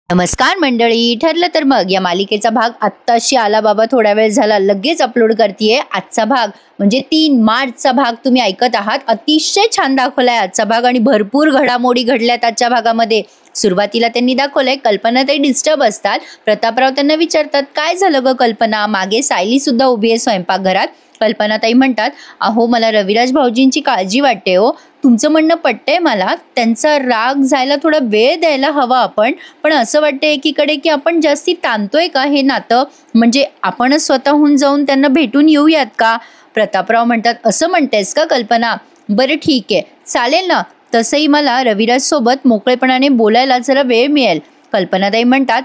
नमस्कार मंडळी, ठरलं तर मग या मालिकेचा भाग आत्ताशी आला बाबा, थोडा वेळ झाला, लगेच अपलोड करतेय. आजचा भाग म्हणजे 3 मार्चचा भाग तुम्ही ऐकत आहात. अतिशय छान दाखवलाय आजचा भाग आणि भरपूर घडामोडी घडल्यात आजच्या भागामध्ये. सुरुवातीला त्यांनी दाखवलंय कल्पनाताई डिस्टर्ब असतात. प्रतापराव त्यांना विचारतात, काय झालं ग कल्पना? मागे सायली सुद्धा उभी आहे स्वयंपाकघरात. कल्पनाताई म्हणतात, अहो मला रविराज भाऊजींची काळजी वाटते हो. तुमचं म्हणणं पटतंय मला, त्यांचा राग जायला थोडा वेळ द्यायला हवा आपण. पण असं वाटतंय एकीकडे की आपण जास्ती ताणतोय का हे नातं? म्हणजे आपणच स्वतःहून जाऊन त्यांना भेटून येऊयात का? प्रतापराव म्हणतात, असं म्हणतेस का कल्पना? बरं ठीक आहे, चालेल ना. तसंही मला रविराज सोबत मोकळेपणाने बोलायला जरा वेळ मिळेल. कल्पनाताई म्हणतात,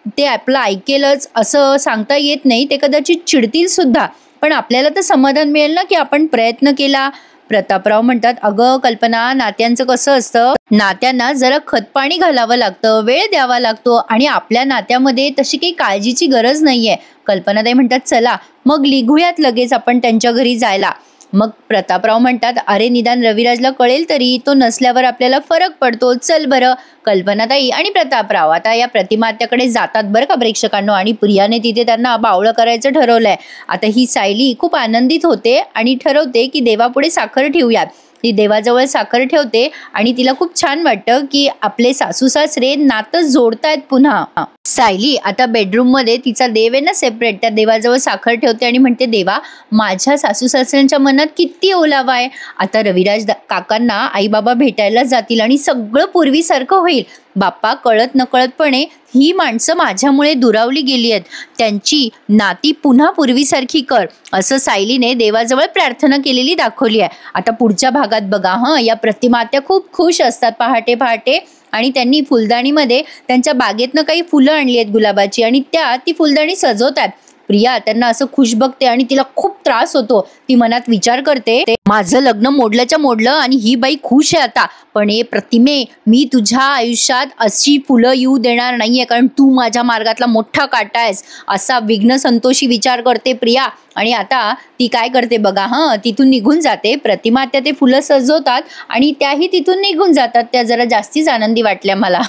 ते आपलं ऐकेलच असं सांगता येत नाही, ते कदाचित चिडतील सुद्धा. पण आपल्याला तर समाधान मिळेल ना की आपण प्रयत्न केला. प्रतापराव म्हणतात, अगं कल्पना, नात्यांचं कसं असतं, नात्यांना जरा खतपाणी घालावं लागतं, वेळ द्यावा लागतो आणि आपल्या नात्यामध्ये तशी काही काळजीची गरज नाहीये. कल्पनाताई म्हणतात, चला मग निघूयात लगेच आपण त्यांच्या घरी जायला. मग प्रतापराव म्हणतात, अरे निदान रविराजला कळेल तरी, तो नसल्यावर आपल्याला फरक पडतो. चल बरं. कल्पनाताई आणि प्रतापराव आता या प्रतिमात्याकडे जातात बरं का प्रेक्षकांनो. आणि प्रियाने तिथे त्यांना बावळं करायचं ठरवलंय. आता ही सायली खूप आनंदित होते आणि ठरवते की देवापुढे साखर ठेवूयात. ती देवाजवळ साखर ठेवते आणि तिला खूप छान वाटतं की आपले सासू सासरे नातं जोडतायत पुन्हा. सायली आता बेडरूम मध्ये तिचा देव आहे ना सेपरेट, त्या देवाजवळ साखर ठेवते आणि म्हणते, देवा माझ्या सासू सासऱ्यांच्या मनात किती ओलावा आहे. आता रविराज काकांना आई बाबा भेटायला जातील आणि सगळं पूर्वीसारखं होईल. बाप्पा, कळत नकळतपणे ही माणसं माझ्यामुळे दुरावली गेली आहेत, त्यांची नाती पुन्हा पूर्वीसारखी कर, असं सायलीने देवाजवळ प्रार्थना केलेली दाखवली आहे. आता पुढच्या भागात बघा, या प्रतिमात्या खूप खुश असतात पहाटे पहाटे आणि त्यांनी फुलदाणीमध्ये त्यांच्या बागेतनं काही फुलं आणली आहेत गुलाबाची आणि ती फुलदाणी सजवतात. प्रिया त्यांना असं खुश बघते आणि तिला खूप त्रास होतो. ती मनात विचार करते, माझं लग्न मोडल्याच्या मोडलं आणि ही बाई खुश आहे आता. पण प्रतिमे, मी तुझ्या आयुष्यात अशी फुलं येऊ देणार नाहीये, कारण तू माझ्या मार्गातला मोठा काटा आहेस, असा विघ्न संतोषी विचार करते प्रिया. आणि आता ती काय करते बघा, तिथून निघून जाते. प्रतिमा ते फुलं सजवतात आणि त्याही तिथून निघून जातात. त्या जरा जास्तीच आनंदी वाटल्या मला.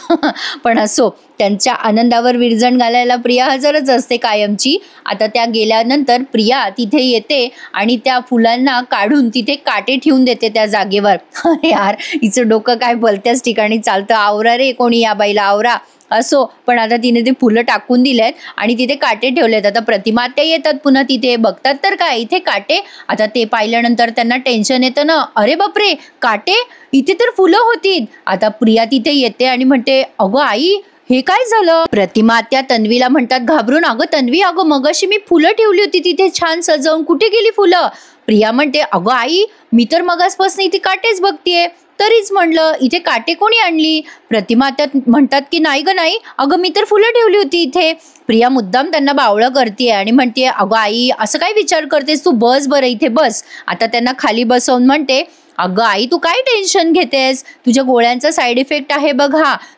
पण असो, त्यांच्या आनंदावर विरजण घालायला प्रिया हजरच असते कायमची. आता त्या गेल्यानंतर प्रिया तिथे येते आणि त्या फुलांना काढून तिथे काटे ठेवून देते त्या जागेवर. यार, हिचं डोकं काय भलत्याच ठिकाणी चालतं. आवरा रे कोणी या बाईला, आवरा. असो, पण आता तिने ते फुलं टाकून दिलेत आणि तिथे काटे ठेवलेत. आता प्रतिमात्या येतात पुन्हा, तिथे बघतात तर काय, इथे काटे. आता ते पाहिल्यानंतर त्यांना टेन्शन येतं ना, अरे बापरे, काटे, इथे तर फुलं होती. आता प्रिया तिथे येते आणि म्हणते, अगं आई, हे काय झालं? प्रतिमात्या तन्वीला म्हणतात घाबरून, अगं तन्वी, अगं मगाशी मी फुलं ठेवली होती तिथे छान सजवून, कुठे गेली फुलं? प्रिया म्हणते, अगं आई, मी तर मगासपासून इथे काटेच बघतीये, तरीच म्हणलं इथे काटे कोणी आणली? प्रतिमात्या म्हणतात की नाही ग नाही, अगं मी तर फुलं ठेवली होती इथे. प्रिया मुद्दाम त्यांना बावळं करते आणि म्हणते, अगं आई, असं काय विचार करतेस तू, बस बरं इथे बस. आता त्यांना खाली बसवून म्हणते, अगं आई, तू काय टेन्शन घेतेस, तुझ्या गोळ्यांचा साईड इफेक्ट आहे बघ.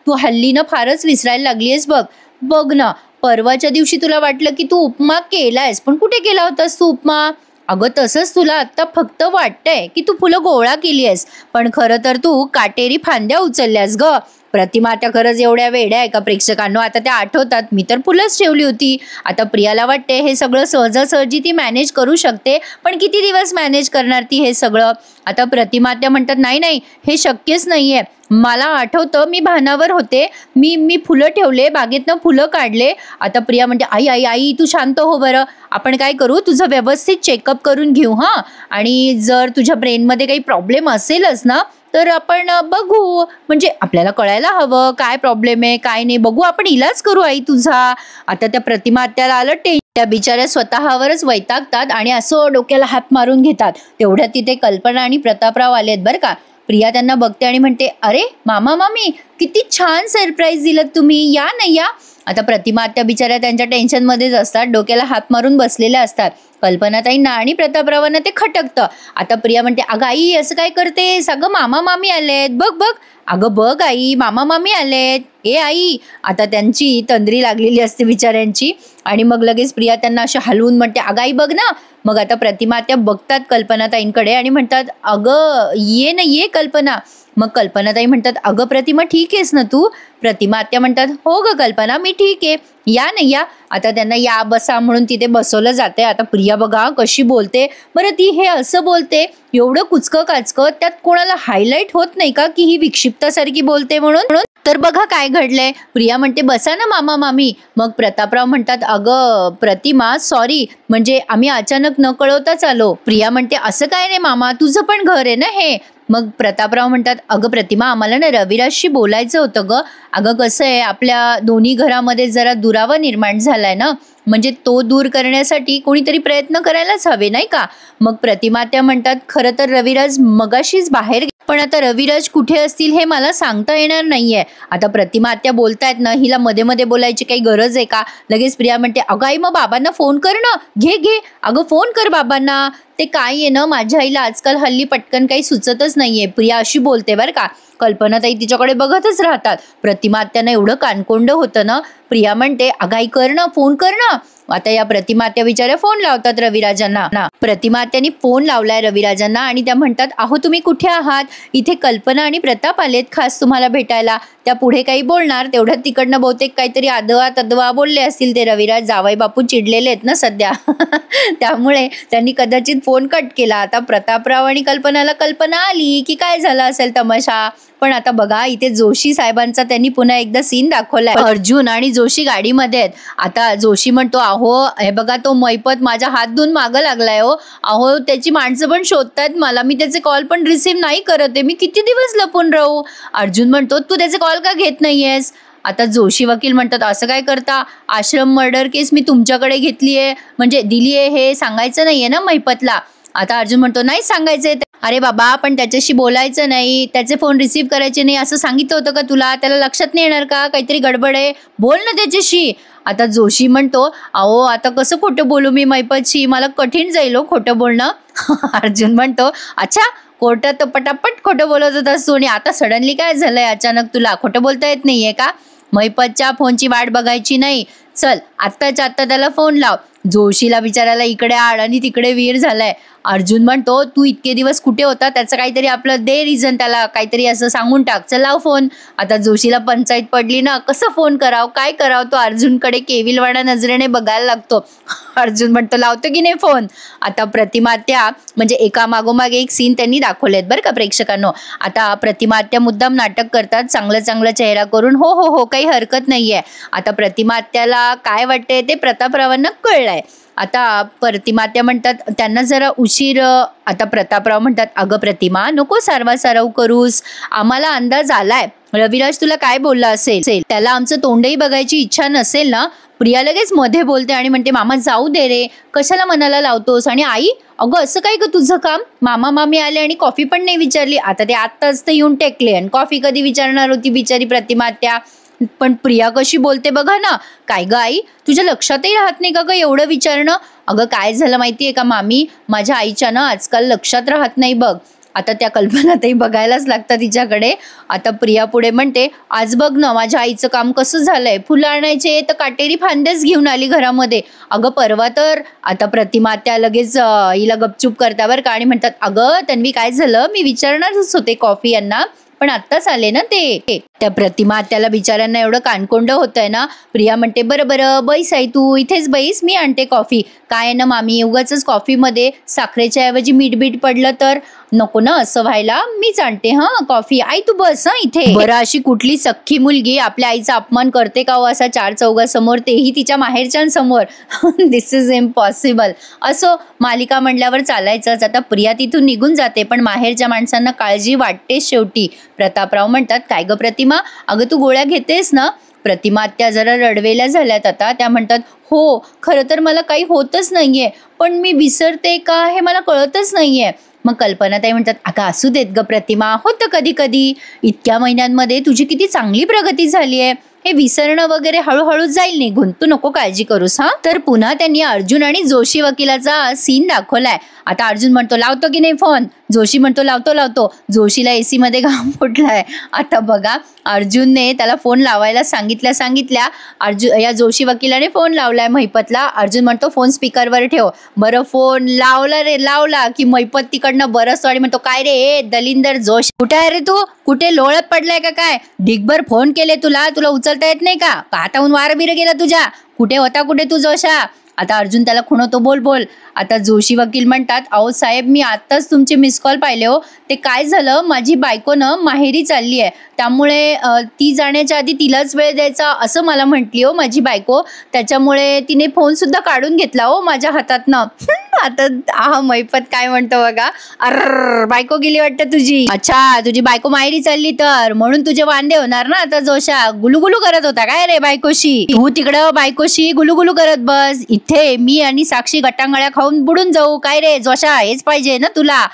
तू हल्लीनं फारच विसरायला लागलीयस बघ ना. परवाच्या दिवशी तुला वाटलं की तू उपमा केलायस, पण कुठे केला होतास तू उपमा? अगं तसंच तुला आता फक्त वाटतंय की तू फुलं गोळा केली आहेस, पण खरं तर तू काटेरी फांद्या उचलल्यास ग. प्रतिमा त्या खरंच एवढ्या वेड्या आहे का प्रेक्षकांनो? आता त्या आठवतात, मी तर फुलंच ठेवली होती. आता प्रियाला वाटते हे सगळं सहजासहजी ती मॅनेज करू शकते, पण किती दिवस मॅनेज करणार ती हे सगळं? आता प्रतिमात्या म्हणतात, नाही, हे शक्यच नाहीये. मला आठवतं, मी भानावर होते, मी फुलं ठेवले, बागेतनं फुलं काढले. आता प्रिया म्हणते, आई तू शांत हो बरं. आपण काय करू, तुझं व्यवस्थित चेकअप करून घेऊ आणि जर तुझ्या ब्रेनमध्ये काही प्रॉब्लेम असेलच ना, तर आपण बघू, म्हणजे आपल्याला कळायला हवं काय प्रॉब्लेम आहे काय नाही, बघू, आपण इलाज करू आई तुझा. आता त्या प्रतिमात्याला आलं त्या बिचाऱ्या स्वतःवरच वैतागतात आणि असं डोक्याला हात मारून घेतात. तेवढ्यात तिथे कल्पना आणि प्रतापराव आलेत बरं का. प्रिया त्यांना बघते आणि म्हणते, अरे मामा मामी, किती छान सरप्राईज दिलं तुम्ही, या ना या. आता प्रतिमात्या बिचाऱ्या त्यांच्या टेन्शनमध्येच असतात, डोक्याला हात मारून बसलेल्या असतात. कल्पनाताईंना आणि प्रतापरावांना ते खटकतं. आता प्रिया म्हणते, अगं आई, असं काय करतेस, अगं मामा मामी आलेत, बघ. अगं बघ आई, मामा मामी आलेत. ए आई. आता त्यांची तंद्री लागलेली असते बिचाऱ्यांची आणि मग लगेच प्रिया त्यांना अशा हलवून म्हणते, अगं आई बघ ना. मग आता प्रतिमात्या बघतात कल्पनाताईंकडे आणि म्हणतात, अगं ये ना, ये कल्पना, मग कल्पनाताई म्हणतात, अगं प्रतिमा ठीक आहेस ना तू? प्रतिमा आत्या म्हणतात, हो ग कल्पना मी ठीक आहे, या ना या. आता त्यांना या बसा म्हणून तिथे बसवलं जाते. आता प्रिया बघा कशी बोलते बरं, ती हे असं बोलते एवढं कुचकं काचकं, त्यात कोणाला हायलाइट होत नाही का की ही विक्षिप्तासारखी बोलते म्हणून? तर बघा काय घडलंय. प्रिया म्हणते, बसा ना मामा मामी. मग प्रतापराव म्हणतात, अगं प्रतिमा सॉरी, म्हणजे आम्ही अचानक न कळवताच आलो. प्रिया म्हणते, असं काय नाही मामा, तुझं पण घर आहे ना हे. मग प्रतापराव म्हणतात, अगं प्रतिमा आम्हाला ना रविराजशी बोलायचं होतं ग. अगं कसं आहे, आपल्या दोन्ही घरामध्ये जरा दुरावा निर्माण झालाय ना, म्हणजे तो दूर करण्यासाठी कोणीतरी प्रयत्न करायलाच हवे नाही का. मग प्रतिमा त्या म्हणतात, खरं तर रविराज मगाशीच बाहेर, पण आता रविराज कुठे असतील हे मला सांगता येणार नाहीये. आता प्रतिमा आत्या बोलतायत ना, हिला मध्ये मध्ये बोलायची काही गरज आहे का? लगेच प्रिया म्हणते, अगं आई मग बाबांना फोन कर ना, घे घे अगं फोन कर बाबांना. ते काय आहे ना, माझ्या आईला आजकाल हल्ली पटकन काही सुचतच नाहीये. प्रिया अशी बोलते बरं का. कल्पनाताई तिच्याकडे बघतच राहतात. प्रतिमा आत्यांना एवढं कानकोंड होतं ना. प्रिया म्हणते, अगं आई कर ना, फोन कर ना. आता या प्रतिमा आत्या बिचाऱ्या फोन लावतात रविराजांना. प्रतिमा आत्यांनी फोन लावलाय रविराजांना आणि त्या म्हणतात, अहो तुम्ही कुठे आहात? इथे कल्पना आणि प्रताप आलेत खास तुम्हाला भेटायला. त्या पुढे काही बोलणार तेवढ्यात तिकडनं बहुतेक काहीतरी आदवा तदवा बोलले असतील ते रविराज. जावई बापू चिडलेले आहेत ना सध्या त्यामुळे त्यांनी कदाचित फोन कट केला. आता प्रतापराव आणि कल्पनाला कल्पना आली की काय झालं असेल तमाशा. पण आता बघा इथे जोशी साहेबांचा त्यांनी पुन्हा एकदा सीन दाखवलाय. अर्जुन आणि जोशी गाडीमध्ये आहेत. आता जोशी म्हणतो, अहो हे बघा तो मैपत माझ्या हात धुवून मागं लागलाय हो. अहो त्याची माणसं पण शोधतायत मला, मी त्याचे कॉल पण रिसीव्ह नाही करत आहे, मी किती दिवस लपून राहू? अर्जुन म्हणतो, तू त्याचे कॉल का घेत नाहीयेस? आता जोशी वकील म्हणतात, असं काय करता? आश्रम मर्डर केस मी तुमच्याकडे घेतलीये, म्हणजे दिलीये, हे सांगायचं नाहीये ना मैपतला. आता अर्जुन म्हणतो, नाही सांगायचंय. अरे बाबा पण त्याच्याशी बोलायचं नाही, त्याचे फोन रिसीव्ह करायचे नाही असं सांगितलं होतं का तुला? त्याला लक्षात नाही येणार का काहीतरी गडबड आहे? बोल ना त्याच्याशी. आता जोशी म्हणतो, अहो आता कसं खोटं बोलू मी मैपतशी, मला कठीण जाईल हो खोटं बोलणं अर्जुन म्हणतो, अच्छा कोर्टात तर पटापट खोटं बोलत होतास तू आणि आता सडनली काय झालंय अचानक, तुला खोटं बोलता येत नाहीये का? मैपतच्या फोनची वाट बघायची नाही, चल आत्ताच्या आत्ता त्याला फोन लाव. जोशीला बिचारायला इकडे आड आणि तिकडे वीर झालाय. अर्जुन म्हणतो, तू इतके दिवस कुठे होता? त्याचं काहीतरी आपलं दे रिझन, त्याला काहीतरी असं सांगून टाक, चल लाव फोन. आता जोशीला पंचायत पडली ना, कसं फोन करावं काय करावं. तो अर्जुनकडे केविलवाणा नजरेने बघायला लागतो. अर्जुन म्हणतो, लावतो की नाही फोन. आता प्रतिमा आत्या म्हणजे एका मागोमाग एक सीन त्यांनी दाखवलेत बरं का प्रेक्षकांनो. आता प्रतिमा आत्या मुद्दाम नाटक करतात, चांगलं चांगलं चेहरा करून, हो हो हो काही हरकत नाहीये. आता प्रतिमा आत्याला काय वाटतंय ते प्रतापरावांना कळलंय. आता प्रतिमा आत्या म्हणतात, त्यांना जरा उशीर. आता प्रतापराव म्हणतात, अगं प्रतिमा नको सारवासारव करूस, आम्हाला अंदाज आलाय रविराज तुला काय बोलला असेल, त्याला आमचं तोंडही बघायची इच्छा नसेल ना. प्रिया लगेच मध्ये बोलते आणि म्हणते, मामा जाऊ दे रे, कशाला मनाला लावतोस? आणि आई, अगं असं काय ग तुझं काम? मामा मामी आले आणि कॉफी पण नाही विचारली. आता ते आत्ताच तर येऊन टेकले आणि कॉफी कधी विचारणार होती बिचारी प्रतिमा आत्या. पण प्रिया कशी बोलते बघा ना. काय ग आई, तुझ्या लक्षातही राहत नाही का ग एवढं विचारणं? अगं काय झालं माहितीये का मामी, माझ्या आईच्या ना आजकाल लक्षात राहत नाही बघ. आता त्या कल्पनाताई बघायलाच लागतात तिच्याकडे. आता प्रिया पुढे म्हणते, आज बघ ना माझ्या आईचं काम कसं झालंय, फुलं आणायचे तर काटेरी फांद्याच घेऊन आली घरामध्ये. अगं परवा तर. आता प्रतिमा त्या लगेच हिला गपचूप करता बरं का आणि म्हणतात, अगं तन्वी काय झालं, मी विचारणारच होते कॉफी यांना पण आत्ताच आले ना ते. त्या प्रतिमा त्याला बिचाऱ्यांना एवढं कानकोंड होतंय ना. प्रिया म्हणते, बरं बरं बैस आई, तू इथेच बैस, मी आणते कॉफी. काय ना मामी, उगाच कॉफीमध्ये साखरेच्या ऐवजी मीठ बीठ पडलं तर नको ना असं व्हायला, मीच आणते हा कॉफी. आई तू बस हा इथे. बरं अशी कुठली सख्खी मुलगी आपल्या आईचा अपमान करते का हो असा चार चौघासमोर, तेही तिच्या माहेरच्यांसमोर दिस इज इम्पॉसिबल. असो मालिका म्हणल्यावर चालायचंच. आता प्रिया तिथून निघून जाते पण माहेरच्या माणसांना काळजी वाटतेच शेवटी. प्रतापराव म्हणतात, काय ग प्रतिमा, अगं तू गोळ्या घेतेस ना? प्रतिमा त्या जरा रडवेल्या झाल्यात. आता त्या म्हणतात, हो खरं तर मला काही होतच नाहीये, पण मी विसरते का हे मला कळतच नाहीये. मग कल्पनाताई म्हणतात, अगं असू देत ग प्रतिमा, होतं कधी कधी. इतक्या महिन्यांमध्ये तुझी किती चांगली प्रगती झाली आहे, हे विसरणं वगैरे हळूहळू जाईल निघून, तू नको काळजी करूस हा. तर पुन्हा त्यांनी अर्जुन आणि जोशी वकिलाचा सीन दाखवलाय. आता अर्जुन म्हणतो, लावतो की नाही फोन? जोशी म्हणतो लावतो लावतो. जोशीला AC मध्ये घाम फुटलाय. आता बघा अर्जुनने त्याला फोन लावायला सांगितल्या या जोशी वकिलाने फोन लावलाय महिपतला. अर्जुन म्हणतो फोन स्पीकरवर ठेव. बरं फोन लावला की महिपत तिकडनं बरंच वाडी म्हणतो काय रे दलिंदर जोशी कुठे आहे रे तू? कुठे लोळत पडलाय का काय? ढिगभर फोन केले तुला उचलता येत नाही का? हाताहून वार बिर गेला तुझ्या? कुठे होता तू जोशा? आता अर्जुन त्याला खुणवतो बोल. आता जोशी वकील म्हणतात अहो साहेब मी आत्ताच तुमचे मिस कॉल पाहिले हो. ते काय झालं माझी बायको माहेरी चालली आहे त्यामुळे ती जाण्याच्या आधी तिलाच वेळ द्यायचा असं मला म्हटली हो माझी बायको. त्याच्यामुळे तिने फोन सुद्धा काढून घेतला हो माझ्या हातातनं. आता महिपत काय म्हणतो बघा. अर बायको गेली वाटतं तुझी. अच्छा तुझी बायको माहेरी चालली तर म्हणून तुझे वांदे होणार ना. आता जोशा गुलुगुलू करत होता काय रे बायकोशी? तू तिकडं बायकोशी गुलुगुलू करत बस. इथे मी आणि साक्षी गटांगळ्या खाऊन बुडून जाऊ काय रे जोशा? हेच पाहिजे ना तुला?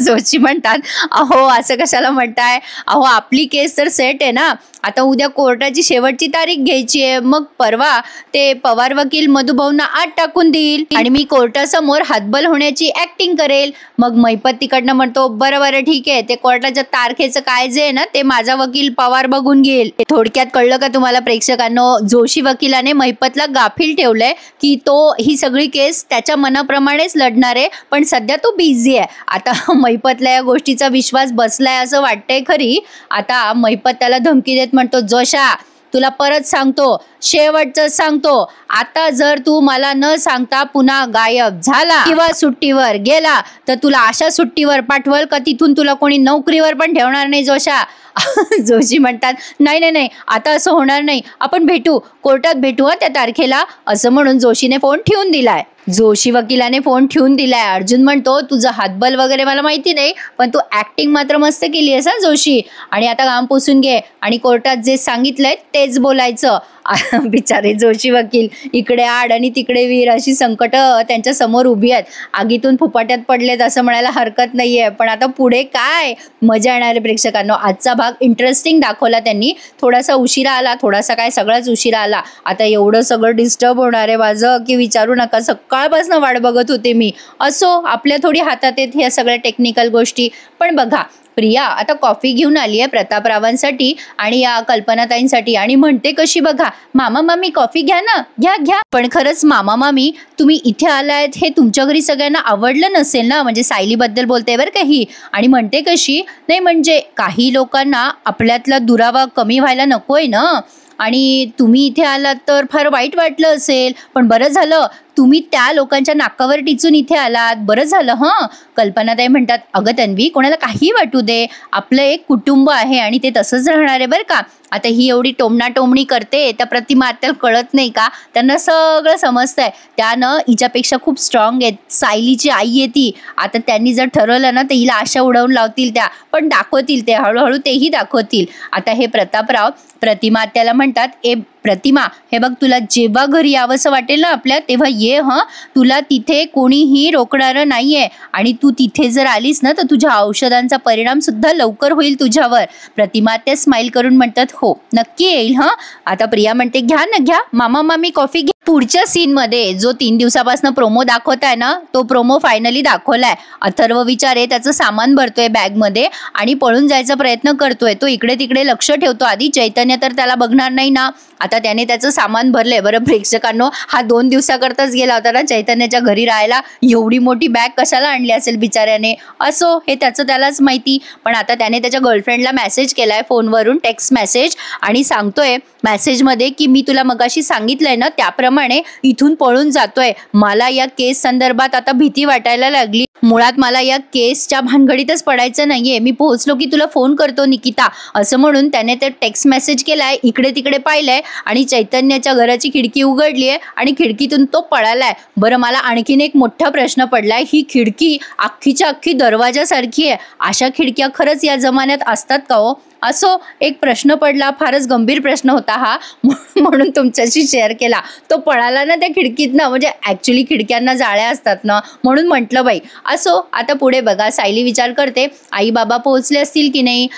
जोशी म्हणतात अहो असं कशाला म्हणताय? अहो आपली केस तर सेट आहे ना. आता उद्या कोर्टाची शेवटची तारीख घ्यायची आहे. मग परवा ते पवार वकील मधुभाऊंना आत टाकून देईल आणि मी कोर्टासमोर हातबल होण्याची ऍक्टिंग करेल. मग महिपत तिकडनं म्हणतो बरं ठीक आहे ते कोर्टाच्या तारखेचं काय जे आहे ना ते माझा वकील पवार बघून घेईल. थोडक्यात कळलं का तुम्हाला प्रेक्षकांनो? जोशी वकिलाने महिपतला गाफील ठेवलंय की तो ही सगळी केस त्याच्या मनाप्रमाणेच लढणार आहे पण सध्या तो बिझी आहे. आता महिपतला या गोष्टीचा विश्वास बसलाय असं वाटतंय खरी. आता महिपत त्याला धमकी देत म्हणतो जोशा तुला परत सांगतो शेवटचं सांगतो आता जर तू मला न सांगता पुन्हा गायब झाला किंवा सुट्टीवर गेला तर तुला अशा सुट्टीवर पाठवल का तिथून तुला कोणी नोकरीवर पण ठेवणार नाही जोशा. जोशी म्हणतात नाही आता असं होणार नाही. आपण भेटू कोर्टात भेटू त्या तारखेला असं म्हणून जोशीने फोन ठेवून दिलाय. जोशी वकिलाने फोन ठेवून दिलाय. अर्जुन म्हणतो तुझं हातबल वगैरे मला माहिती नाही पण तू ऍक्टिंग मात्र मस्त केली आहेस जोशी. आणि आता घाम पुसून घे आणि कोर्टात जे सांगितलंय तेच बोलायचं. बिचारे जोशी वकील इकडे आड आणि तिकडे वीर अशी संकट त्यांच्या समोर उभी आहेत. आगीतून फुपाट्यात पडलेत असं म्हणायला हरकत नाहीये. पण आता पुढे काय मजा येणार आहे प्रेक्षकांनो. आजचा भाग इंटरेस्टिंग दाखवला त्यांनी. थोडासा उशिरा आला थोडासा काय सगळाच उशिरा आला. आता एवढं सगळं डिस्टर्ब होणार आहे माझं की विचारू नका. सकाळपासून वाट बघत होते मी. असो आपल्या थोडी हातात आहेत ह्या सगळ्या टेक्निकल गोष्टी. पण बघा प्रिया आता कॉफी घेऊन आली आहे प्रतापरावांसाठी आणि या कल्पनाताईंसाठी आणि म्हणते कशी बघा मामा मामी कॉफी घ्या ना घ्या. पण खरंच मामा मामी तुम्ही इथे आलायत हे तुमच्या घरी सगळ्यांना आवडलं नसेल ना. म्हणजे सायलीबद्दल बोलते बरं काही. आणि म्हणते कशी नाही म्हणजे काही लोकांना आपल्यातला दुरावा कमी व्हायला नकोय ना आणि तुम्ही इथे आलात तर फार वाईट वाटलं असेल पण बरं झालं तुम्ही त्या लोकांच्या नाकावर टिचून इथे आलात बरं झालं. कल्पनाताई म्हणतात अगं तन्वी कोणाला काही वाटू दे आपलं एक कुटुंब आहे आणि ते तसंच राहणार आहे बरं का. आता ही एवढी टोमणाटोमणी करते त्या प्रतिमा आत्याला कळत नाही का? त्यांना सगळं समजतंय. त्यानं हिच्यापेक्षा खूप स्ट्रॉंग आहेत. सायलीची आई आहे ती. आता त्यांनी जर ठरवलं ना तर हिला आशा उडवून लावतील त्या पण दाखवतील ते हळूहळू तेही दाखवतील. आता हे प्रतापराव प्रतिमा आत्याला म्हणतात ए प्रतिमा हे बघ तुला जेव्हा घरी यावंसं वाटेल ना आपल्या तेव्हा ये. तुला तिथे कोणीही रोखणारं नाहीये आणि तू तिथे जर आलीस ना तर तुझ्या औषधांचा परिणाम सुद्धा लवकर होईल तुझ्यावर. प्रतिमा त्या स्माइल करून म्हणतात हो नक्की येईल. आता प्रिया म्हणते घ्या ना घ्या मामा मामी कॉफी घ्या. पुढच्या सीन मध्ये जो 3 दिवसापासून प्रोमो दाखवताय ना तो प्रोमो फायनली दाखवलाय. अथर्व विचारे त्याचं सामान भरतोय बॅग मध्ये आणि पळून जायचा प्रयत्न करतोय. तो इकडे तिकडे लक्ष ठेवतो. आधी चैतन्य तर त्याला बघणार नाही ना. आता त्याने त्याचं सामान भरलंय. बरं प्रेक्षकांनो हा 2 दिवसाकरताच गेला होता ना चैतन्याच्या घरी राहायला. एवढी मोठी बॅग कशाला आणली असेल बिचाऱ्याने. असो हे त्याचं त्यालाच माहिती. पण आता त्याने त्याच्या गर्लफ्रेंडला मेसेज केलाय फोनवरून टेक्स्ट मेसेज आणि सांगतोय मेसेजमध्ये की मी तुला मगाशी सांगितलंय ना त्याप्रमाणे इथून पळून जातोय. मला या केस संदर्भात आता भीती वाटायला लागली. मुळात मला या केसच्या भानगडीतच पडायचं नाहीये. मी पोहोचलो की तुला फोन करतो निकिता असं म्हणून त्याने ते टेक्स्ट मेसेज केलाय. इकडे तिकडे पाहिलंय आणि चैतन्याच्या घराची खिडकी उघडली आहे आणि खिडकीतून तो पळालाय. बरं मला आणखीन एक मोठा प्रश्न पडलाय. ही खिडकी अख्खीच्या अख्खी दरवाजासारखी आहे. अशा खिडक्या खरंच या जमान्यात असतात का हो? असो, एक प्रश्न पडला, फारच गंभीर प्रश्न होता हा म्हणून तुमच्याशी शेअर केला. तो पळाला ना त्या खिडकीतनं, म्हणजे ॲक्च्युली खिडक्यांना जाळ्या असतात ना, म्हणून म्हटलं बाई. असो, आता पुढे बघा. सायली विचार करते, आई बाबा पोहोचले असतील की नाही,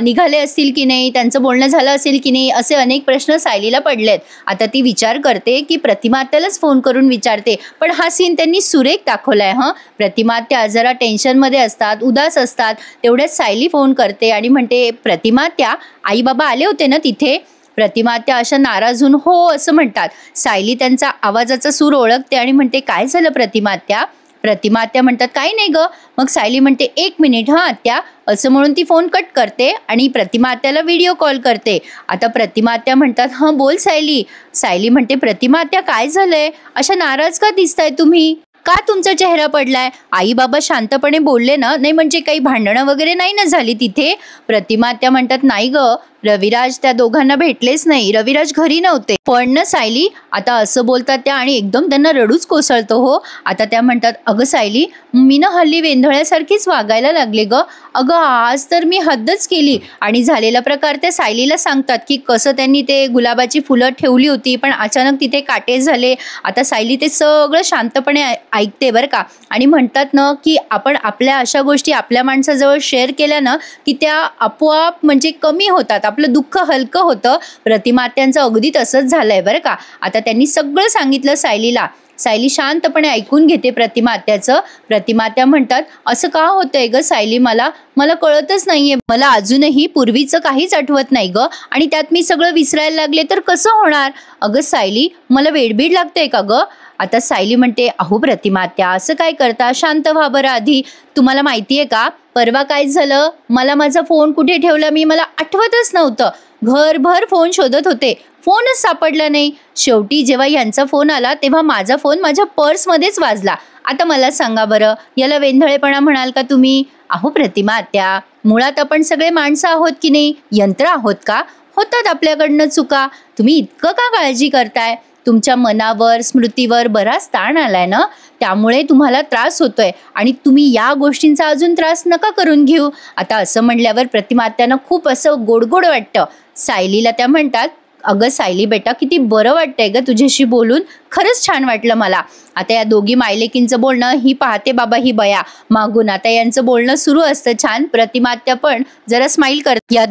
निघाले असतील की नाही, त्यांचं बोलणं झालं असेल की नाही, असे अनेक प्रश्न सायलीला पडलेत. आता ती विचार करते की प्रतिमा आत्यालाच फोन करून विचारते. पण हा सीन त्यांनी सुरेख दाखवलाय. प्रतिमा आत्या जरा टेन्शनमध्ये असतात, उदास असतात. तेवढ्यात सायली फोन करते आणि म्हणते, प्रतिमा आत्या, आई बाबा आले होते ना तिथे? प्रतिमा आत्या अशा नाराज होऊन हो असं म्हणतात. सायली त्यांचा आवाजाचा सूर ओळखते आणि म्हणते, काय झालं प्रतिमा आत्या? प्रतिमा आत्या म्हणतात, काही नाही ग. मग सायली म्हणते, 1 मिनिट आत्या, असं म्हणून ती फोन कट करते आणि प्रतिमा आत्याला व्हिडिओ कॉल करते. आता प्रतिमा आत्या म्हणतात, बोल सायली. सायली म्हणते, प्रतिमा आत्या काय झालंय? अशा नाराज का दिसताय तुम्ही? का तुमचा चेहरा पडलाय? आई बाबा शांतपणे बोलले ना? नाही म्हणजे काही भांडणं वगैरे नाही ना झाली तिथे? प्रतिमा आत्या म्हणतात, नाही ग, रविराज त्या दोघांना भेटलेच नाही, रविराज घरी नव्हते. पण ना सायली, आता असं बोलतात त्या आणि एकदम त्यांना रडूच कोसळतो. आता त्या म्हणतात, अगं सायली, मी ना हल्ली वेंधळ्यासारखीच वागायला लागले ग. अगं आज तर मी हद्दच केली. आणि झालेला प्रकार त्या सायलीला सांगतात की कसं त्यांनी ते गुलाबाची फुलं ठेवली होती पण अचानक तिथे काटे झाले. आता सायली ते सगळं शांतपणे ऐकते बरं का. आणि म्हणतात ना की आपण आपल्या अशा गोष्टी आपल्या माणसाजवळ शेअर केल्या ना की त्या आपोआप म्हणजे कमी होतात, आपलं दुःख हलकं होतं. प्रतिमा आत्यांचं अगदी तसंच झालंय बरं का. आता त्यांनी सगळं सांगितलं सायलीला. सायली शांतपणे ऐकून घेते प्रतिमा आत्याचं. प्रतिमा आत्या म्हणतात, असं का होतंय ग सायली? मला कळतच नाहीये. मला अजूनही पूर्वीचं काहीच आठवत नाही ग. आणि त्यात मी सगळं विसरायला लागले तर कसं होणार? अगं सायली, मला वेडबीड लागतंय का ग? आता सायली म्हणते, अहो प्रतिमा आत्या, असं काय करता? शांत व्हा बरं आधी. तुम्हाला माहितीये का परवा काय झालं? मला माझा फोन कुठे ठेवला मला आठवतच नव्हतं. घरभर फोन शोधत होते, फोनच सापडला नाही. शेवटी जेव्हा यांचा फोन आला तेव्हा माझा फोन माझ्या पर्समध्येच वाजला. आता मला सांगा बरं, याला वेंधळेपणा म्हणाल का तुम्ही? अहो प्रतिमा आत्या, मुळात आपण सगळे माणसं आहोत की नाही, यंत्र आहोत का? होतात आपल्याकडनं चुका. तुम्ही इतकं का काळजी करताय? तुमच्या मनावर, स्मृतीवर बराच ताण आलाय ना, त्यामुळे तुम्हाला त्रास होतोय आणि तुम्ही या गोष्टींचा अजून त्रास नका करून घेऊ. आता असं म्हणल्यावर प्रतिमा आत्यांना खूप असं गोडगोड वाटतं. सायलीला त्या म्हणतात, अगं सायली बेटा, किती बरं वाटतंय ग तुझ्याशी बोलून, खरंच छान वाटलं मला. आता या दोघी मायलेकींचं बोलणं, ही पाहते बाबा ही बया मागून. आता यांचं बोलणं सुरू असतं छान. प्रतिमा आत्या पण जरा स्माईल करते. या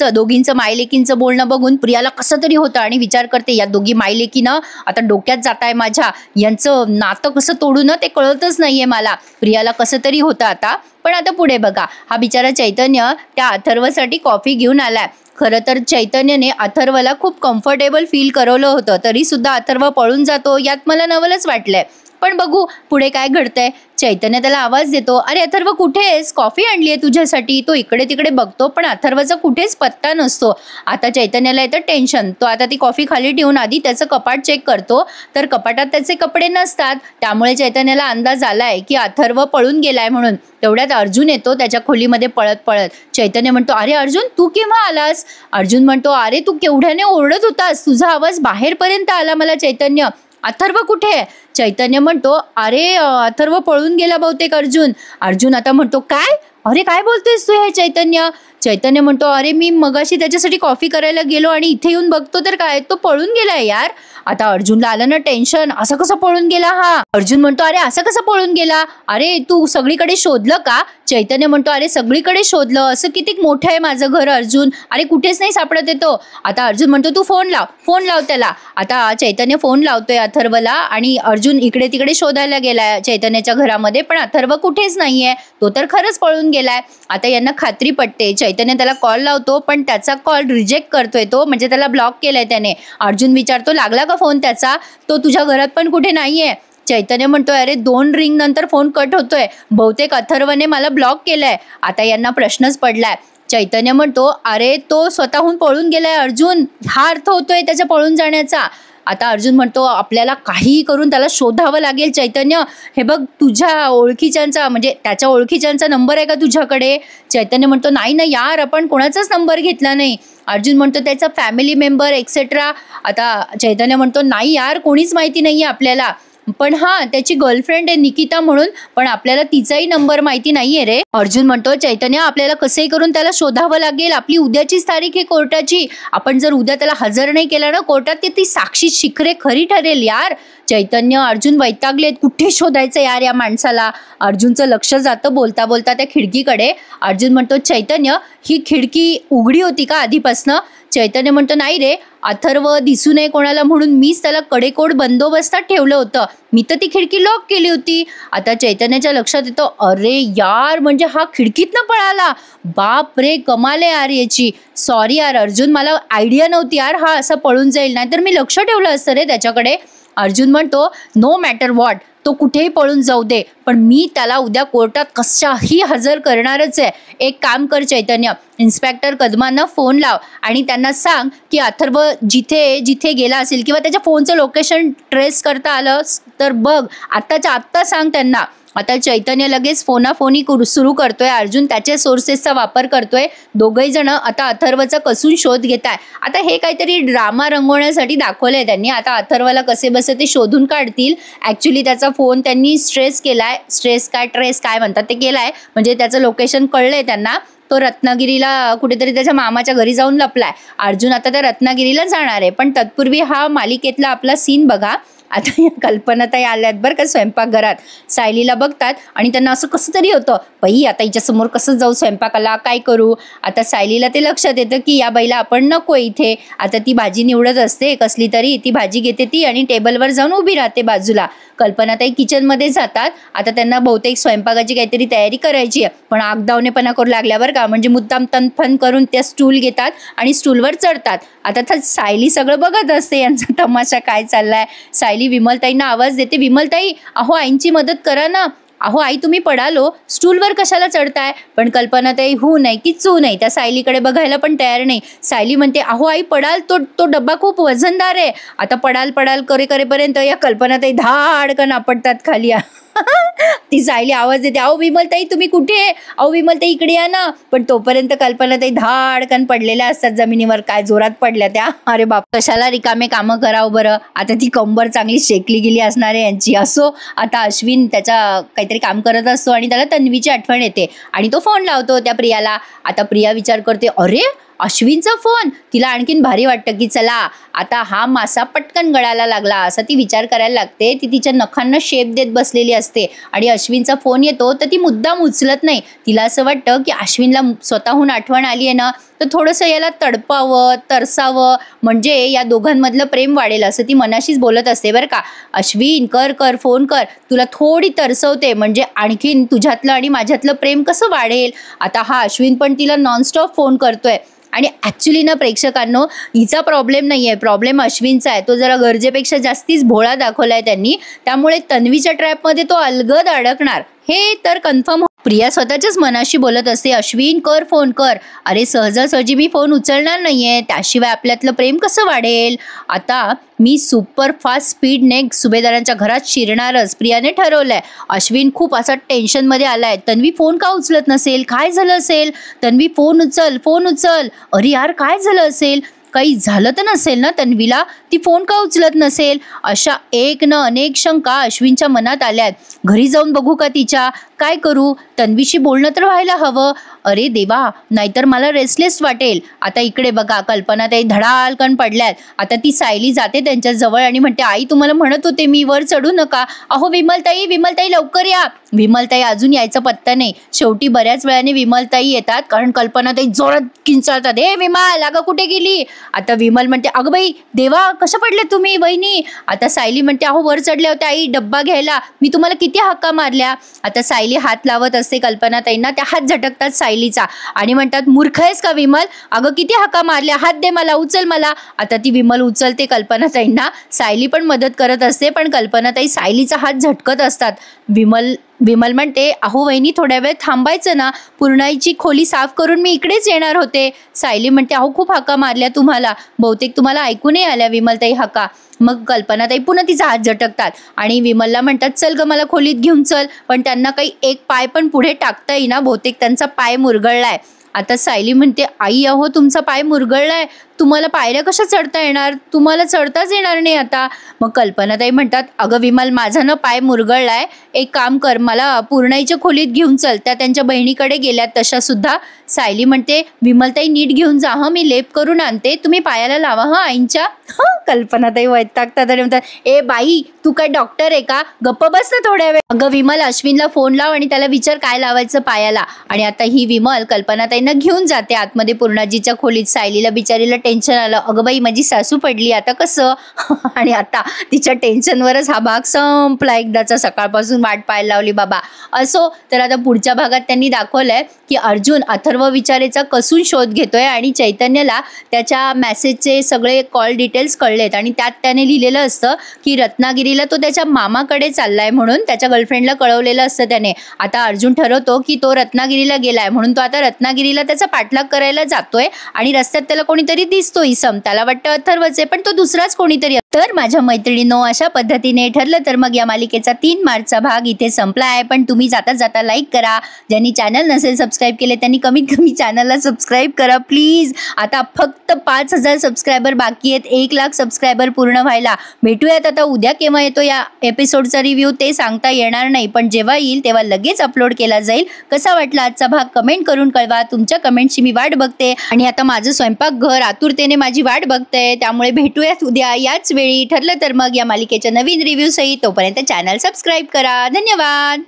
दोघींचं मायलेकींचं बोलणं बघून प्रियाला कसं तरी होतं आणि विचार करते, या दोघी मायलेकीनं आता डोक्यात जाताय माझ्या, यांचं नातं कसं तोडू ना ते कळतच नाहीये मला. प्रियाला कसं तरी होतं आता. पण आता पुढे बघा, हा बिचारा चैतन्य त्या अथर्वसाठी कॉफी घेऊन आलाय. खरं तर चैतन्यने अथर्वला खूप कम्फर्टेबल फील करवलं होतं, तरी सुद्धा अथर्व पळून जातो, यात मला नवलच वाटलंय. पण बघू पुढे काय घडतंय. चैतन्य त्याला आवाज देतो, अरे अथर्व कुठे आहेस? कॉफी आणली आहे तुझ्यासाठी. तो इकडे तिकडे बघतो पण अथर्वचा कुठेच पत्ता नसतो. आता चैतन्याला येतं टेन्शन. तो आता ती कॉफी खाली ठेवून आधी त्याचं कपाट चेक करतो, तर कपाटात त्याचे कपडे नसतात. त्यामुळे चैतन्याला अंदाज आलाय की अथर्व पळून गेलाय म्हणून. तेवढ्यात अर्जुन येतो त्याच्या खोलीमध्ये पळत पळत. चैतन्य म्हणतो, अरे अर्जुन, तू केव्हा आलास? अर्जुन म्हणतो, अरे तू केवढ्याने ओरडत होतास, तुझा आवाज बाहेरपर्यंत आला मला चैतन्य. अथर्व कुठे आहे? चैतन्य म्हणतो, अरे अथर्व पळून गेला बहुतेक अर्जुन. अर्जुन आता म्हणतो, काय? अरे काय बोलतोयस तू हे चैतन्य? चैतन्य म्हणतो, अरे मी मगाशी त्याच्यासाठी कॉफी करायला गेलो आणि इथे येऊन बघतो तर काय, तो पळून गेलाय यार. आता अर्जुनला आलं ना टेन्शन, असं कसं पळून गेला हा? अर्जुन म्हणतो, अरे असं कसं पळून गेला? अरे तू सगळीकडे शोधलं का? चैतन्य म्हणतो, अरे सगळीकडे शोधलं, असं किती मोठं आहे माझं घर अर्जुन, अरे कुठेच नाही सापडत येतो. आता अर्जुन म्हणतो, तू फोन लाव त्याला. आता चैतन्य फोन लावतोय अथर्वला आणि अर्जुन इकडे तिकडे शोधायला गेलाय चैतन्याच्या घरामध्ये, पण अथर्व कुठेच नाहीये, तो तर खरंच पळून गेलाय. आता यांना खात्री पटते. चैतन्य त्याला कॉल लावतो पण त्याचा कॉल रिजेक्ट करतोय तो, म्हणजे त्याला ब्लॉक केलाय त्याने. अर्जुन विचारतो, लागला का फोन त्याचा? तो तुझ्या घरात पण कुठे नाहीये. चैतन्य म्हणतोय, अरे 2 रिंग नंतर फोन कट होतोय, बहुतेक अथर्वने मला ब्लॉक केलंय. आता यांना प्रश्नच पडलाय. चैतन्य म्हणतो, अरे तो स्वतःहून पळून गेलाय अर्जुन, हा अर्थ होतोय त्याच्या पळून जाण्याचा. आता अर्जुन म्हणतो, आपल्याला काहीही करून त्याला शोधावं लागेल चैतन्य. हे बघ, तुझ्या ओळखीच्यांचा म्हणजे त्याच्या ओळखीच्यांचा नंबर आहे का तुझ्याकडे? चैतन्य म्हणतो, नाही ना यार, आपण कोणाचाच नंबर घेतला नाही. अर्जुन म्हणतो, त्याचा फॅमिली मेंबर एक्सेट्रा. आता चैतन्य म्हणतो, नाही यार, कोणीच माहिती नाहीये आपल्याला. पण हा त्याची गर्लफ्रेंड आहे निकिता म्हणून, पण आपल्याला तिचाही नंबर माहिती नाहीये रे. अर्जुन म्हणतो चैतन्य आपल्याला कसंही करून त्याला शोधावं लागेल, आपली उद्याचीच तारीख आहे कोर्टाची, आपण जर उद्या त्याला हजर नाही केला ना कोर्टात तर ती साक्षी शिखरे खरी ठरेल यार. चैतन्य अर्जुन वैतागलेत, कुठे शोधायचं यार या माणसाला. अर्जुनचं लक्ष जातं बोलता बोलता त्या खिडकीकडे. अर्जुन म्हणतो चैतन्य ही खिडकी उघडी होती का आधीपासनं? चैतन्य म्हणतो नाही रे, अथर्व दिसू नये कोणाला म्हणून मीच त्याला कडेकोड बंदोबस्तात ठेवलं होतं, मी तर ती खिडकी लॉक केली होती. आता चैतन्याच्या लक्षात येतं अरे यार म्हणजे हा खिडकीतनं पळाला, बाप रे कमाल आहे यार याची. सॉरी यार अर्जुन, मला आयडिया नव्हती यार हा असा पळून जाईल, नाहीतर मी लक्ष ठेवलं असतं रे त्याच्याकडे. अर्जुन म्हणतो नो मॅटर व्हॉट, तो कुठेही पळून जाऊ दे, पण मी त्याला उद्या कोर्टात कशाही हजर करणारच आहे. एक काम कर चैतन्य, इन्स्पेक्टर कदमांना फोन लाव आणि त्यांना सांग की अथर्व जिथे जिथे गेला असेल किंवा त्याच्या फोनचं लोकेशन ट्रेस करता आलं तर बघ, आत्ताच्या आत्ता सांग त्यांना. आता चैतन्य लगेच फोनाफोनी सुरू करतोय. अर्जुन त्याच्या सोर्सेसचा वापर करतोय. दोघही जण आता अथर्वचा कसून शोध घेत आहे. आता हे काहीतरी ड्रामा रंगवण्यासाठी दाखवलंय त्यांनी. आता अथर्वला कसे बसे ते शोधून काढतील. ऍक्च्युली त्याचा फोन त्यांनी ट्रेस काय म्हणतात ते केलाय, म्हणजे त्याचं लोकेशन कळलंय त्यांना. तो रत्नागिरीला कुठेतरी त्याच्या मामाच्या घरी जाऊन लपलाय. अर्जुन आता त्या रत्नागिरीला जाणार आहे, पण तत्पूर्वी हा मालिकेतला आपला सीन बघा. आता या कल्पनाताई आल्यात बरं का स्वयंपाकघरात. सायलीला बघतात आणि त्यांना असं कसं तरी होतं, बाई आता हिच्यासमोर कसं जाऊ स्वयंपाकाला, काय करू. आता सायलीला ते लक्षात येतं की या बाईला आपण नको इथे. आता ती भाजी निवडत असते कसली तरी, ती भाजी घेते ती आणि टेबलवर जाऊन उभी राहते बाजूला. कल्पनाताई किचनमध्ये जातात. आता त्यांना बहुतेक स्वयंपाकाची काहीतरी तयारी करायची आहे, पण आगदावणेपणा करू लागल्या बरं का, म्हणजे मुद्दाम तनफन करून त्या स्टूल घेतात आणि स्टूलवर चढतात. आता तर सायली सगळं बघत असते यांचा तमाशा काय चाललाय. सायली विमलताईंना आवाज देते, विमलताई अहो आईंची मदत करा ना, अहो आई तुम्ही पडालो, स्टूलवर कशाला चढताय. पण कल्पनाताई हू नाही की चू नाही, त्या सायलीकडे बघायला पण तयार नाही. सायली म्हणते अहो आई पडाल, तो डब्बा खूप वजनदार आहे. आता पडाल करेपर्यंत या कल्पनाताई धाडकन आपटतात खाली. ती सायली आवाज देते अहो विमलताई तुम्ही कुठे आहे, अहो विमलताई इकडे या ना. पण तोपर्यंत कल्पनाताई धाडकन पडलेल्या असतात जमिनीवर, काय जोरात पडल्या त्या. अरे बाप, कशाला रिकामे कामं करावं बरं. आता ती कंबर चांगली शेकली गेली असणार आहे यांची. असो, आता अश्विन त्याचा काहीतरी काम करत असतो आणि त्याला तन्वीची आठवण येते आणि तो फोन लावतो त्या प्रियाला. आता प्रिया विचार करते अरे अश्विनचा फोन. तिला आणखीन भारी वाटतं की चला आता हा मासा पटकन गळायला लागला असा ती विचार करायला लागते. ती तिच्या नखांना शेप देत बसलेली असते आणि अश्विनचा फोन येतो तर ती मुद्दाम उचलत नाही. तिला असं वाटतं की अश्विनला स्वतःहून आठवण आली आहे ना, तर थोडंसं याला तडपावं तरसावं, म्हणजे या दोघांमधलं प्रेम वाढेल असं ती मनाशीच बोलत असते बरं का. अश्विन कर फोन कर, तुला थोडी तरसवते म्हणजे आणखीन तुझ्यातलं आणि माझ्यातलं प्रेम कसं वाढेल. आता हा अश्विन पण तिला नॉनस्टॉप फोन करतोय. आणि ॲक्च्युली ना प्रेक्षकांनो, हिचा प्रॉब्लेम नाही आहे, प्रॉब्लेम अश्विनचा आहे. तो जरा गरजेपेक्षा जास्तीच भोळा दाखवलाय त्यांनी, त्यामुळे तन्वीच्या ट्रॅपमध्ये तो अलगद अडकणार हे तर कन्फर्म. प्रिया स्वतःच्याच मनाशी बोलत असते, अश्विन कर फोन कर. अरे सहजासहजी मी फोन उचलणार नाहीये, त्याशिवाय आपल्यातलं प्रेम कसं वाढेल. आता मी सुपर फास्ट स्पीडने सुभेदारांच्या घरात शिरणारच प्रियाने ठरवलंय. अश्विन खूप असा टेन्शनमध्ये आलाय. तन्वी फोन का उचलत नसेल, काय झालं असेल. तन्वी फोन उचल. अरे यार काय झालं असेल, काही झालं तर नसेल ना तन्वीला, ती फोन का उचलत नसेल. अशा एक न अनेक शंका अश्विनच्या मनात आल्यात. घरी जाऊन बघू का तिच्या, काय करू, तन्वीशी बोलणं तर व्हायला हवं. अरे देवा, नाहीतर मला रेस्टलेस वाटेल. आता इकडे बघा कल्पनाताई धडालकन पडल्यात. आता ती सायली जाते त्यांच्या जवळ आणि म्हणते आई तुम्हाला म्हणत होते मी, वर चढू नका. अहो विमलताई लवकर या. विमलताई अजून यायचा पत्ता नाही. शेवटी बऱ्याच वेळाने विमलताई येतात, कारण कल्पनाताई जोरात किंचाळतात, ए विमल अगं कुठे गेली. आता विमल म्हणते अगं बाई देवा कशा पडले तुम्ही वहिनी. आता सायली म्हणते अहो वर चढल्या होत्या आई डब्बा घ्यायला, मी तुम्हाला किती हाका मारल्या. आता सायली हात लावत असते कल्पनाताईंना, त्या हात झटकतात सायलीचा आणि म्हणतात मूर्ख आहेस का विमल, अगं किती हाका मारल्या, हात दे मला, उचल मला. आता ती विमल उचलते कल्पनाताईंना. सायली पण मदत करत असते, पण कल्पनाताई सायलीचा हात झटकत असतात. विमल म्हणते अहो वहिनी थोड्या वेळ थांबायचं ना, पुरणाईची खोली साफ करून मी इकडेच येणार होते. सायली म्हणते अहो खूप हाका मारल्या तुम्हाला, बहुतेक तुम्हाला ऐकू नाही आल्या विमलताई हाका. मग कल्पनाताई पुन्हा तिचा हात झटकतात आणि विमलला म्हणतात चल ग मला खोलीत घेऊन चल. पण त्यांना काही एक पाय पण पुढे टाकता येईना, बहुतेक त्यांचा पाय मुरगळलाय. आता सायली म्हणते आई अहो तुमचा पाय मुरगळलाय, तुम्हाला पायऱ्या कशा चढता येणार, तुम्हाला चढताच येणार नाही आता. मग कल्पनाताई म्हणतात, अगं विमल, माझा ना पाय मुरगळलाय, एक काम कर, मला पूर्णाईच्या खोलीत घेऊन चल. त्या त्यांच्या बहिणीकडे गेल्यात तशा सुद्धा. सायली म्हणते, विमलताई नीट घेऊन जा हं, मी लेप करून आणते, तुम्ही पायाला लावा हं आईंच्या. कल्पनाताई वैतागतात आणि म्हणतात, ए बाई, तू काय डॉक्टर आहे का, गप्प बस ना थोड्या वेळ. अगं विमल, अश्विनला फोन लाव आणि त्याला विचार काय लावायचं पायाला. आणि आता ही विमल कल्पनाताईंना घेऊन जाते आतमध्ये पूर्णाजीच्या खोलीत. सायलीला बिचारीला टेन्शन आलं, अगं बाई माझी सासू पडली, आता कसं. आणि आता तिच्या टेन्शनवरच हा भाग संपला एकदाचा. सकाळपासून वाट पाहायला लावली बाबा. असो, तर आता पुढच्या भागात त्यांनी दाखवलंय की अर्जुन अथर्व विचारेचा कसून शोध घेतोय आणि चैतन्यला त्याच्या मेसेजचे सगळे कॉल डिटेल्स कळलेत आणि त्यात त्याने लिहिलेलं असतं की रत्नागिरीला तो त्याच्या मामाकडे चाललाय म्हणून त्याच्या गर्लफ्रेंडला कळवलेलं असतं त्याने. आता अर्जुन ठरवतो की तो रत्नागिरीला गेलाय म्हणून तो आता रत्नागिरीला त्याचा पाठलाग करायला जातोय आणि रस्त्यात त्याला कोणीतरी दिसतो इसम. त्याला वाटतं अथर्वचे, पण तो दुसराच कोणीतरी. तर माझ्या मैत्रिणींनो, अशा पद्धतीने ठरलं तर मग या मालिकेचा 3 मार्चचा भाग इथे संपला आहे. पण तुम्ही जाता जाता लाईक करा. ज्यांनी चॅनल नसेल सबस्क्राईब केले त्यांनी कमीत कमी चॅनलला सबस्क्राईब करा प्लीज. आता फक्त 5,000 सबस्क्रायबर बाकी आहेत 1,00,000 सबस्क्रायबर पूर्ण व्हायला. भेटूयात आता उद्या. केव्हा येतो या एपिसोडचा रिव्ह्यू ते सांगता येणार नाही, पण जेव्हा येईल तेव्हा लगेच अपलोड केला जाईल. कसा वाटला आजचा भाग कमेंट करून कळवा. तुमच्या कमेंटची मी वाट बघते आणि आता माझं स्वयंपाकघर आतुरतेने माझी वाट बघतंय. त्यामुळे भेटूयात उद्या याच वेळी. ठरलं तर मग या मालिकेच्या नवीन रिव्ह्यू सहित. तोपर्यंत चॅनल सबस्क्राईब करा. धन्यवाद.